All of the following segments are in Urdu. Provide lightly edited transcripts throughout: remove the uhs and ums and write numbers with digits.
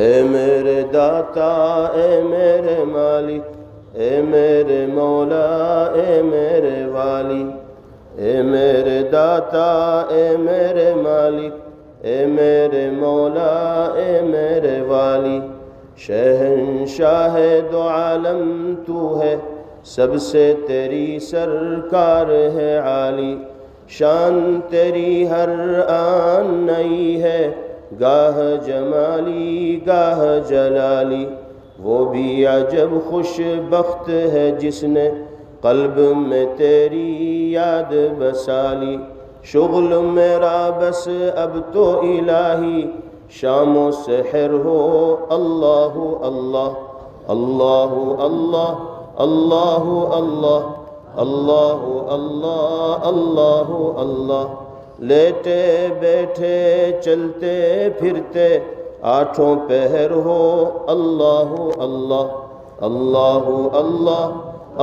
اے میرے داتا اے میرے مالک اے میرے مولا اے میرے والی، اے میرے داتا اے میرے مالک اے میرے مولا اے میرے والی، شہنشاہ دو عالم تو ہے، سب سے تیری سرکار ہے عالی، شان تیری ہر آن نئی ہے، گاہ جمالی گاہ جلالی، وہ بھی عجب خوش بخت ہے جس نے قلب میں تیری یاد بسالی، شغل میرا بس اب تو الہی شام و سحر ہو، اللہ اللہ اللہ اللہ اللہ اللہ اللہ اللہ اللہ اللہ، لیٹے بیٹھے چلتے پھرتے آٹھوں پہر ہو، اللہ اللہ اللہ اللہ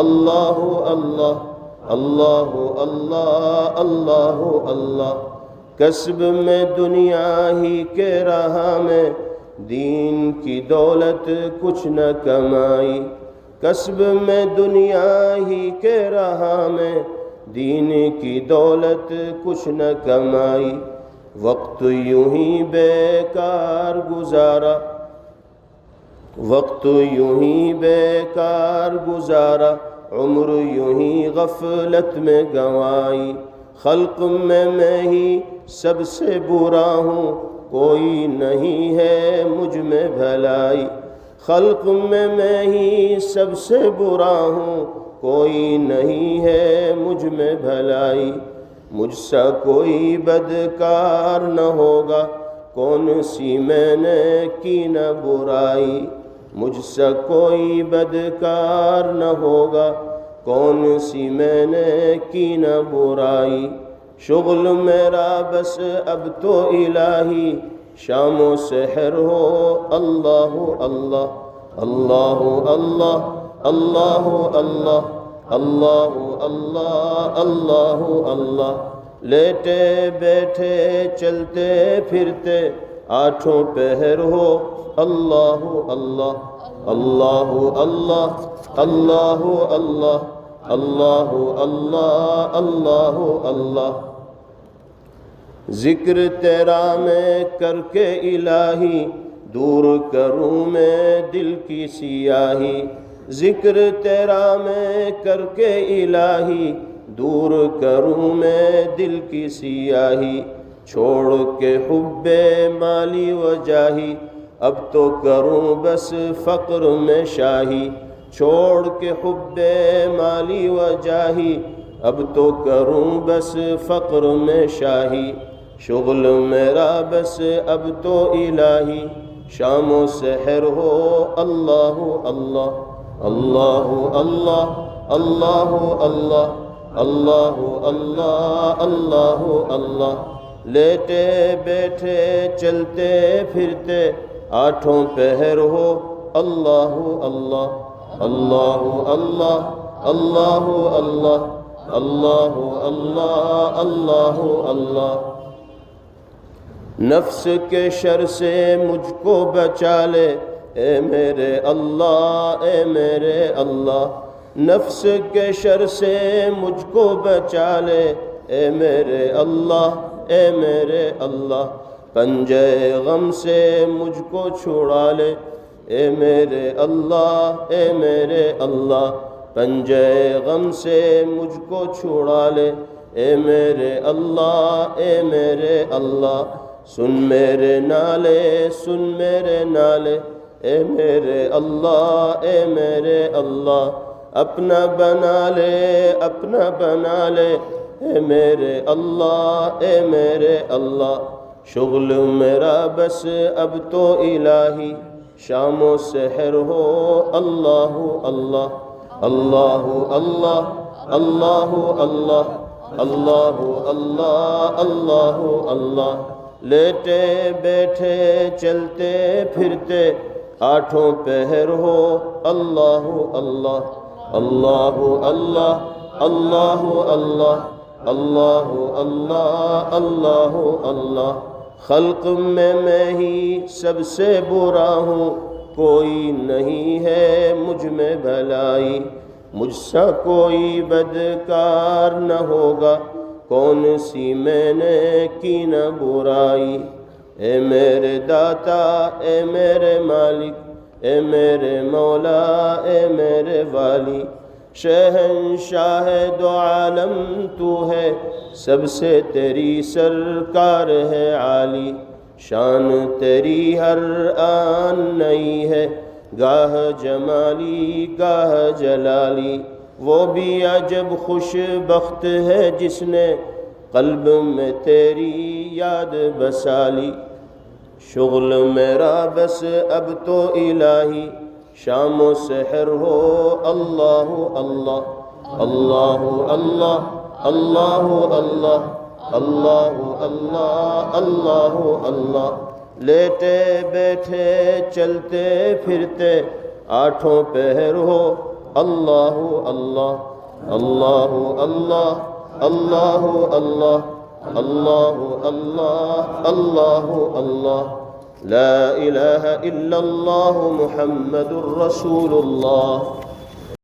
اللہ اللہ اللہ اللہ اللہ اللہ، کسب میں دنیا ہی کے راہ میں دین کی دولت کچھ نہ کمائی، کسب میں دنیا ہی کے راہ میں دین کی دولت کچھ نہ کمائی، وقت یوں ہی بیکار گزارا، وقت یوں ہی بیکار گزارا، عمر یوں ہی غفلت میں گنوائی، خلق میں ہی سب سے برا ہوں، کوئی نہیں ہے مجھ میں بھلائی، خلق میں ہی سب سے برا ہوں، کوئی نہیں ہے مجھ میں بھلائی، مجھ سا کوئی بدکار نہ ہوگا، کون سی میں نے کی نہ برائی، مجھ سا کوئی بدکار نہ ہوگا، کون سی میں نے کی نہ برائی، شغل میرا بس اب تو الہی شام و سحر ہو، اللہ اللہ اللہ اللہ اللہ اللہ اللہ اللہ اللہ اللہ، لیٹے بیٹھے چلتے پھرتے آٹھوں پہر ہو، اللہ اللہ اللہ اللہ اللہ اللہ اللہ اللہ اللہ اللہ، ذکر تیرا میں کر کے الہی دور کروں میں دل کی سیاہی، ذکر تیرا میں کر کے الہی دور کروں میں دل کی سیاہی، چھوڑ کے حب مالی و جاہی اب تو کروں بس فقر میں شاہی، چھوڑ کے حب مالی و جاہی اب تو کروں بس فقر میں شاہی، شغل میرا بس اب تو الہی شام و سحر ہو، اللہ اللہ اللہ اللہ اللہ اللہ اللہ اللہ اللہ اللہ، لیٹے بیٹھے چلتے پھرتے آٹھوں پہر ہو، اللہ اللہ اللہ اللہ اللہ اللہ اللہ اللہ اللہ اللہ، نفس کے شر سے مجھ کو بچا لے اے میرے اللہ اے میرے اللہ، نفس کے شر سے مجھ کو بچا لے اے میرے اللہ اے میرے اللہ، پنجے غم سے مجھ کو چھڑا لے اے میرے اللہ اے میرے اللہ، پنجے غم سے مجھ کو چھڑا لے اے میرے اللہ اے میرے اللہ، سن میرے نالے سن میرے نالے اے میرے اللہ اے میرے اللہ، اپنا بنا لے اپنا بنا لے اے میرے اللہ اے میرے اللہ، شغل میرا بس اب تو الہی شام و سحر ہو، اللہ اللہ اللہ اللہ اللہ اللہ اللہ اللہ اللہ اللہ، لیٹے بیٹھے چلتے پھرتے آٹھوں پہر ہو، اللہ اللہ اللہ اللہ اللہ اللہ اللہ اللہ اللہ اللہ، خلق میں ہی سب سے برا ہوں، کوئی نہیں ہے مجھ میں بھلائی، مجھ سا کوئی بدکار نہ ہوگا، کون سی میں نے کی نہ برائی۔ اے میرے داتا، اے میرے مالک، اے میرے مولا، اے میرے والی، شہنشاہ دو عالم تو ہے، سب سے تیری سرکار ہے عالی، شان تیری ہر آن نئی ہے، گاہ جمالی گاہ جلالی، وہ بھی عجب خوش بخت ہے جس نے قلب میں تیری یاد بسالی۔ شغل میرا بس اب تو الہی، شام و سحر ہو اللہ اللہ، اللہ اللہ، اللہ اللہ، اللہ اللہ، اللہ اللہ، لیٹے بیٹھے چلتے پھرتے آٹھوں پہر ہو اللہ اللہ، اللہ اللہ، اللہ اللہ، اللہ اللہ، اللہ اللہ، لا الہ الا اللہ محمد الرسول اللہ۔